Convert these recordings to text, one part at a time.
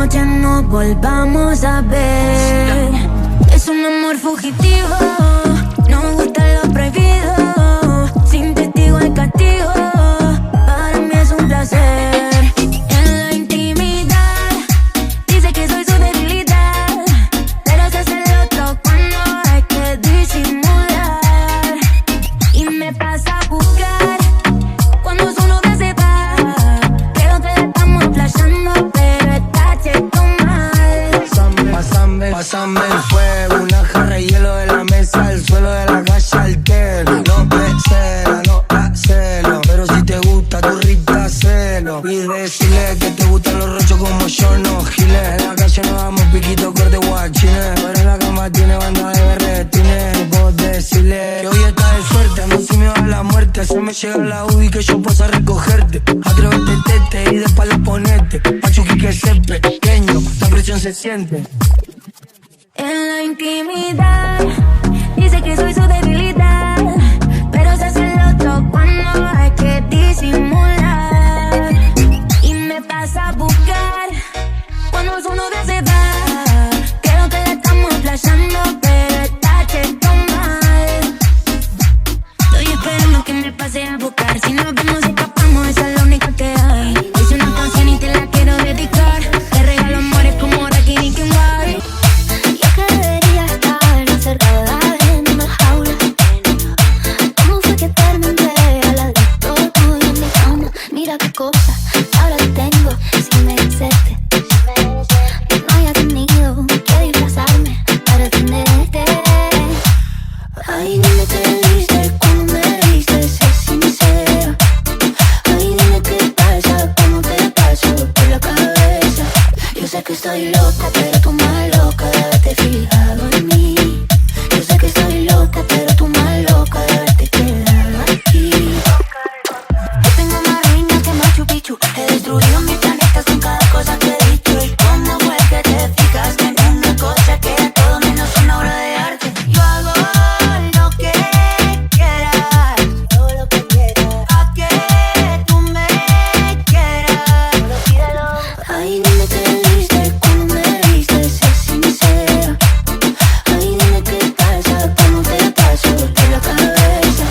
noche nos volvamos a ver. Es un amor fugitivo, nos gusta lo prohibido. Sin testigo hay castigo, para mí es un placer. En la intimidad, dice que soy su debilidad, pero se hace el otro cuando hay que disimular. Y me pasa a buscar cuando su novia se va. Creo que la estamos flashando, pero está cheto mal. Pásame el fuego, una jarra de hielo de la mesa, el suelo de la calle altero. No te no hacelo, pero si te gusta tu Rita, hacelo. Y decirle que te gustan los rochos como yo, no giles. En la calle nos damos piquito, corte guachines, pero en la cama tiene banda de berretines. No puedo decirle que hoy está de suerte, a mí si me va la muerte. Se me llega la UDI que yo paso a recogerte. Atrévete, tete, y de espalda ponete. Pachuqui que es pequeño, la presión se siente. En la intimidad, dice que soy su debilidad, pero se hace el otro cuando hay que disimular. Y me pasa a buscar cuando su novia se va. Creo que la estamos flashando, pero está cheto mal. Estoy esperando que me pase a buscar. Si nos vemos escapamos, esa es la única que hay. Hice una canción y te la quiero dedicar. Te regalo amores como Rocky y King White. Encerrada en una jaula. ¿Cómo fue que terminé al ladito tuyo en mi cama? Mira qué cosa, ahora te tengo sin merecerte. Que no haya tenido que disfrazarme para tenerte. Ay, dime qué viste cuando me viste, sé sincera. Ay, dime qué pasa, cómo te pasa por la cabeza. Yo sé que estoy loca, pero tú más loca de haberte fijado en mí. Yo sé que estoy loca, pero tú más loca de haberte quedado aquí. Yo tengo más ruinas que Machu Picchu. He destruido mis planetas con cada cosa que he dicho. ¿Y cómo fue que te fijaste en una cosa que era todo menos una obra de arte? Yo hago lo que quieras, todo lo que quieras, a que tú me quieras, solo pídelo. Ay, dime qué viste cuando me viste, sé sincera. Ay, dime qué pasa, cómo te pasa por la cabeza.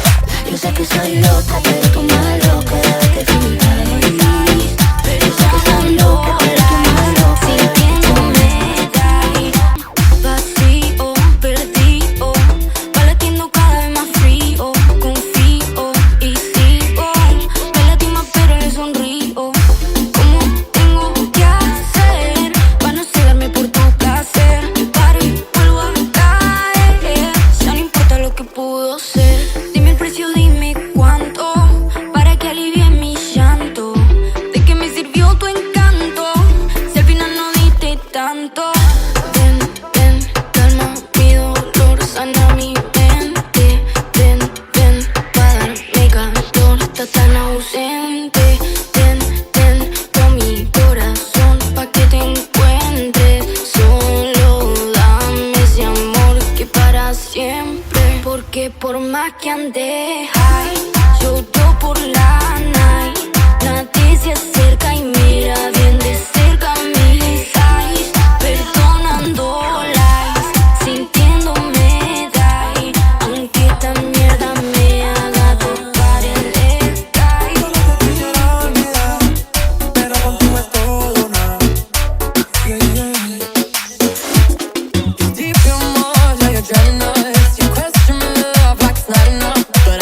Yo sé que soy loca, pero tú más loca de haberte fijado en mí. Yo sé que soy loca, pero tú más loca de haberte Vacío, perdido, va latiendo cada vez más frío. Confío y sigo, me lastima pero le sonrío. ¿Cómo tengo que hacer para no cegarme por tu placer? Paro y vuelvo a caer, ya no importa lo que pudo ser. Dime el precio, dime cuánto, para que alivie mi llanto. ¿De qué me sirvió tu encanto, si al final no diste tanto? Ven, ven, calma mi dolor, sana mi mente. Ven, ven, para darme calor, está tan ausente. Ven, ven, con mi corazón, pa' que te encuentres. Solo dame ese amor que para siempre. Porque por más que ande high, lloro por la night. Nadie se acerca y mira bien de cerca mis eyes. Perdonando lies, sintiéndome die, aunque esta mierda me haga tocar el sky. Todo lo que quisiera olvidar, pero contigo es todo nada. Yeah, yeah. Deep in more, now you're drowning us. You question my love like it's not enough, but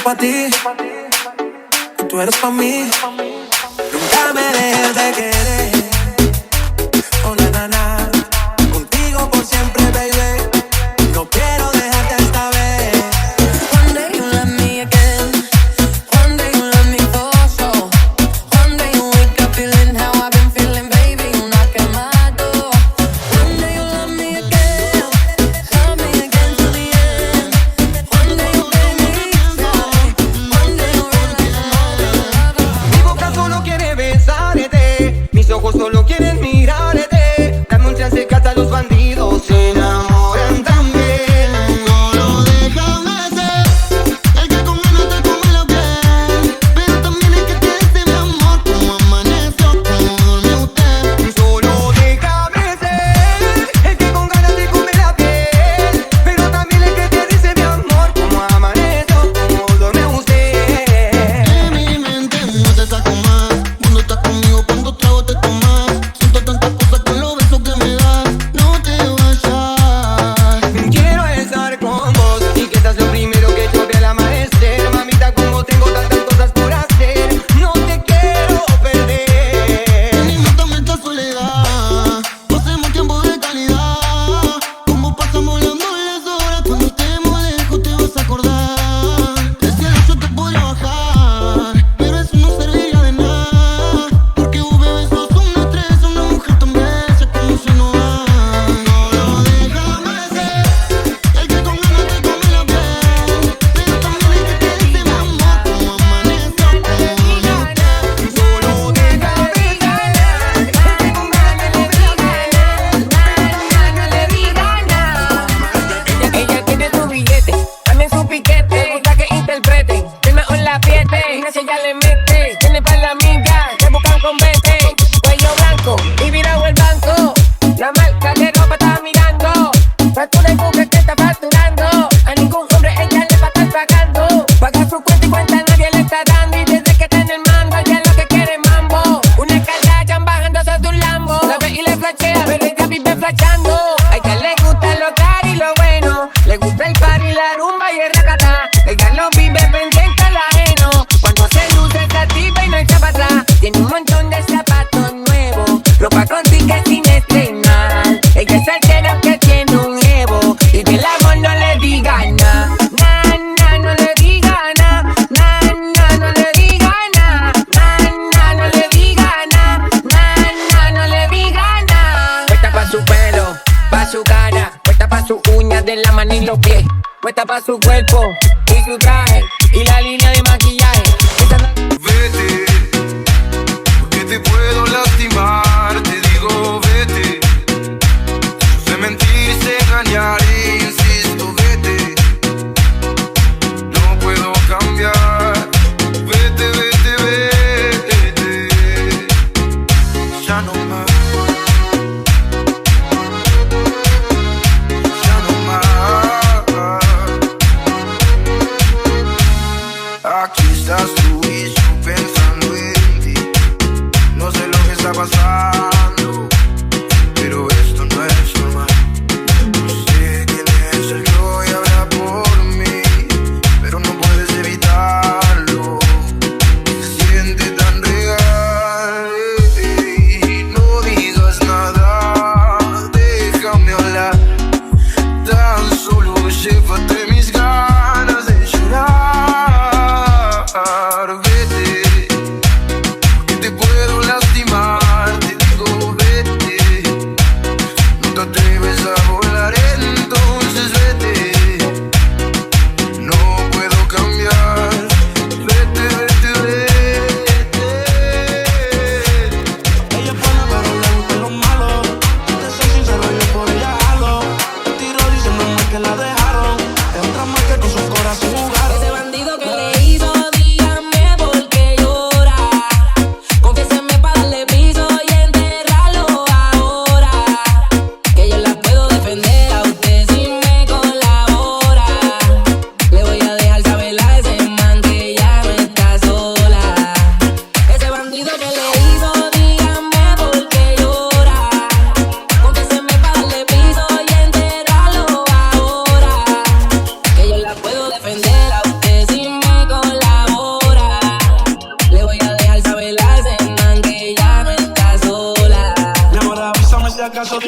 pa' ti, tú eres pa' mí. Nunca me dejes de querer. Oh, na, na, na. Contigo por siempre, baby. No quiero dejarte esta vez. One day you love me again. One day you love me for sure. One day you wake up feeling how I've been feeling, baby. Una quemado. One day you love me again. Love me again to the end. One day you make me cry. One day you realize I'm all in love. Mi boca solo quiere besarte, mis ojos solo quieren mirarte. Dame un chance que hasta los bandidos se enamoran también. Solo déjame ser el que con ganas te come la piel, pero también el que te dice mi amor como amaneció, como durmió usted. Solo déjame ser el que con ganas te come la piel, pero también el que te dice mi amor como amaneció, como duerme usted. De mi mente no te saco más, cuando estás conmigo, cuando trago te tomas. Siento tantas cosas con los besos que me das, no te vayas. Quiero estar con vos y que seas lo primero que yo vea al amanecer. Mamita, como tengo tantas cosas por hacer, no te quiero perder. Alimóntame esta soledad, pasemos tiempo de calidad. Como pasan volando las horas, cuando estemos lejos te vas a acordar. El cielo yo te podría bajar, pero eso no serviría de nada, porque vos, bebé, sos una estrella, una mujer tan bella como si no hay. Solo déjame ser el que con ganas te come la piel, pero también el que te dice mi amor como amaneció, como durmió usted. Solo déjame ser el que con ganas te come la piel. Ella tiene su billete, también su piquete. Le gusta que interprete, tiene en la piete. Ignacia ya le mete, tiene para la amiga, te buscan con vete. Cuello blanco y virado el banco, la marca de ropa está mirando. Factura y busca que está facturando, a ningún hombre ella le va a estar pagando. Paga su cuenta y cuenta nadie le está dando, y desde que está en el mando ya lo que quiere es mambo. Una Kardashian bajándose de un Lambo, la ve y le flashea, pero ella vive flashando. A ella le gusta lo caro y lo bueno, le gusta el party, la rumba y el racatá. Ella lo vive pendiente al ajeno, cuando se luce está activa y no echa para atrás. Tiene un montón de zapatos nuevos, ropa con tickets sin estrenar. Ella es altera que tiene un Evo, y del amor no le diga nada. No le diga nada, no le diga nada, no le diga nada, no le diga nada. Puesta pa' su pelo, pa' su cara, puesta pa' sus uñas de la mano y los pies, puesta pa' su cuerpo y su traje, y la línea de maquillaje. Vete, porque te puedo lastimar. Te digo vete, sé mentir, sé engañar, insisto, vete. No puedo cambiar. Vete, vete, vete. Ya no más. Ya no más. Aquí estás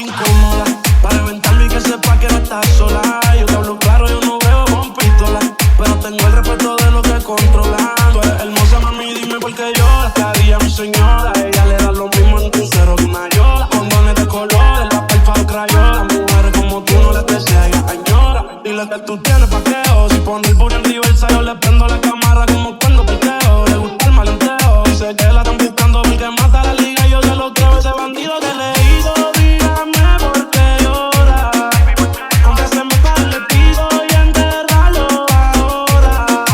incómoda. Para reventarlo y que sepa que no estás sola. Yo te hablo claro, yo no veo con pistola, pero tengo el respeto de lo que controlan. Tú eres hermosa, mami, dime por qué lloras. Cada día mi señora, ella le da lo mismo en un cero que una yola. Condones de colores, la pelfa de crayola. Mujeres como tú no les desea, ella añora. Dile que tú tienes paqueo. Si pone el burro en reversa, yo le prendo la cámara como cuando perteo. Le gusta el malenteo, dice que la están buscando porque mata la liga. Yo se lo creo, ese bandido que le hizo. Dígame por qué llora. Aunque se me cae le pido y enterrarlo ahora.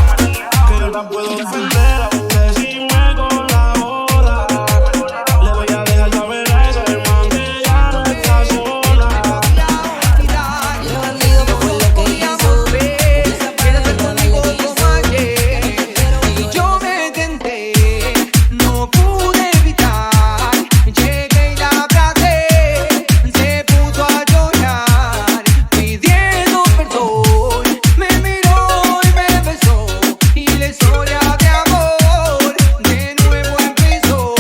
Que yo la puedo defender a usted si me colabora. Le voy a dejar saber a ese man que ya no está sola. El bandido me fue lo que hizo. Quédate conmigo como ayer. Y yo me tenté, no pude evitar. Llegué y la abracé. Se puso a llorar, pidiendo perdón. Me miró y me besó. Y la historia de amor de nuevo empezó.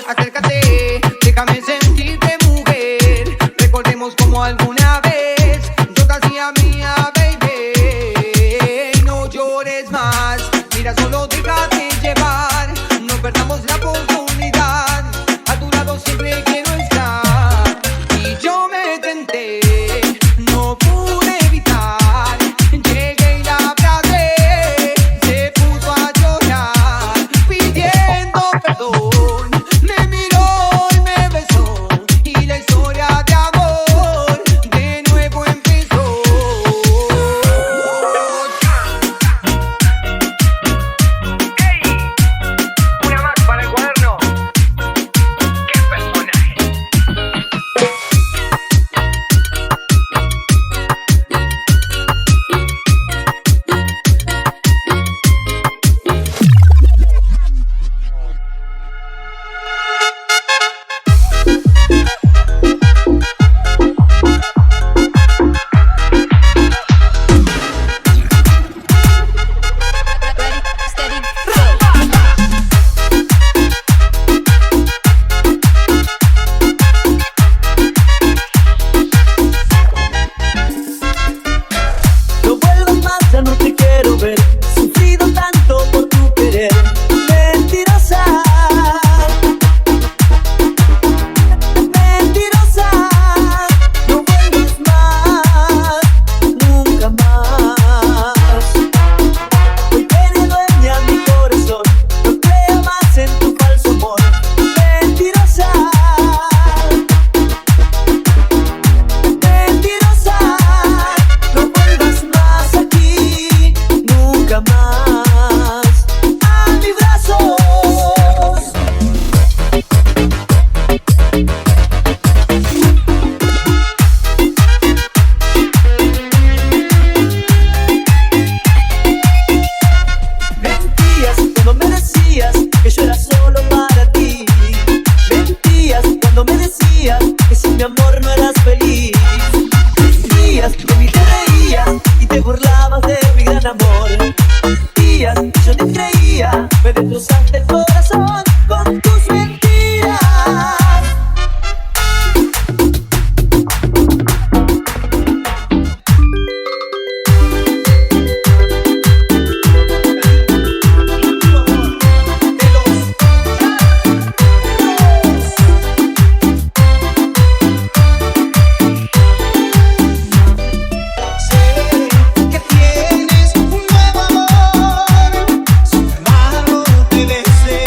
Acércate, déjame sentirte, mujer. Recordemos como alguna vez yo te hacía mía, baby. No llores más, mira, solo déjate llevar. No perdamos la oportunidad. A tu lado siempre quiero estar. Y yo me tenté, no pude evitar. Llegué y la abracé. Se puso a llorar, pidiendo perdón. Me miró y me besó. Y la historia de amor de nuevo empezó. Una más para el cuaderno. ¡Qué personaje! Steady, No vuelvas más, ya no te quiero ver. He sufrido tanto por tu querer. Mentirosa, mentirosa. No vuelvas más, nunca más. Hoy tiene dueña mi corazón. No creo más en tu falso amor. Mentirosa, mentirosa. No vuelvas más aquí, nunca más a mis brazos. Mentías cuando me decías que yo era solo para ti. Mentías cuando me decías que sin mi amor no eras feliz. Días que ni te reías y te burlabas de mi gran amor. Días que yo te creía, me destrozaste el corazón con tus mentiras. Sé que tienes un nuevo amor, sin embargo te deseo.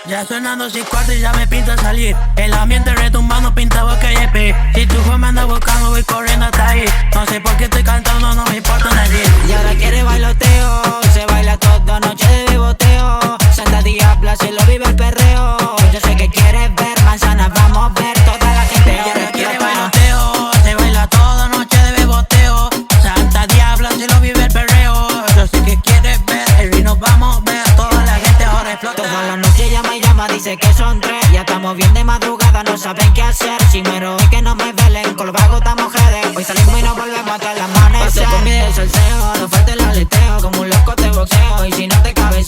Ya sonando 6 cuartos y ya me pinta salir. El ambiente retumbando, pinta boca y EP. Si tu juez me anda buscando, voy corriendo hasta ahí. No sé por qué estoy cantando, no me importa nadie. Y ahora quiere bailoteo, se baila toda noche de beboteo. Santa Diabla, se lo vive el perreo. Yo sé que quieres ver manzanas, vamos a ver toda la gente. Y ahora quiere bailoteo, se baila toda noche de beboteo. Santa Diabla, se lo vive el perreo. Yo sé que quieres ver y nos vamos a ver toda la gente ahora explota. Toda la noche llama y llama, dice que son 3. Ya estamos bien de madrugada, no saben qué hacer. Si muero hoy que no me velen, con los vagos estamos jeden. Hoy salimos y nos volvemos hasta el amanecer. Pase con mi de salseo, no falta el aleteo. Como un loco te boxeo, y si no te cabeceo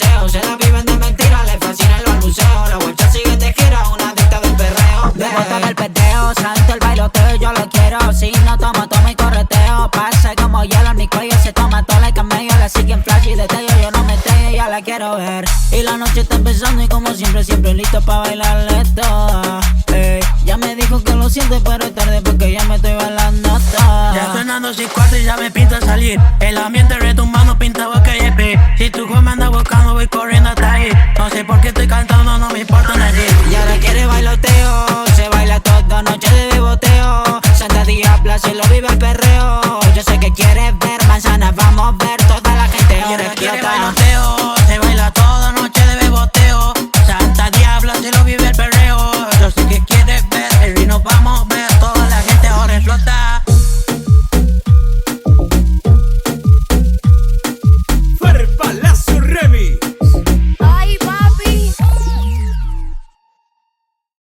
ver. Y la noche está empezando y como siempre, siempre listo pa' bailarle toda. Ya me dijo que lo siente, pero es tarde porque ya me estoy bailando toda. Ya sonando 6-4 y ya me pinta salir. El ambiente retumbando pinta boca y EP. Si tu juez me anda buscando voy corriendo hasta ahí. No sé por qué estoy cantando, no me importa nada.